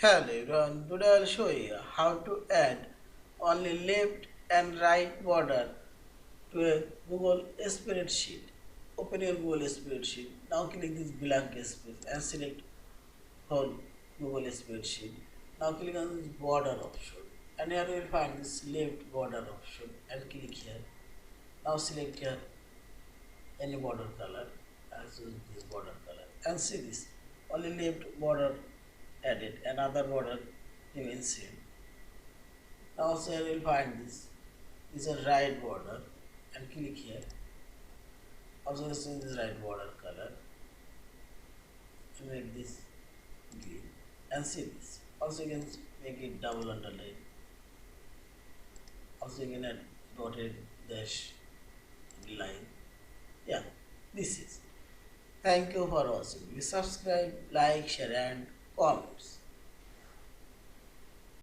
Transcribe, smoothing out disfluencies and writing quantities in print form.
Hello everyone, today I'll show you how to add only left and right border to a Google Spreadsheet. Open your Google Spreadsheet. Now click this blank space and select whole Google Spreadsheet. Now click on this border option and here you will find this left border option and click here. Now select here any border color. I'll choose this border color and see this only left border added, another border remains same. Now here you will find this is a right border and click here. Also this is this right border color and make this green and see this. Also you can make it double underline. Also you can add dotted dash line. Yeah, this is. Thank you for watching. Please subscribe, like, share and comments.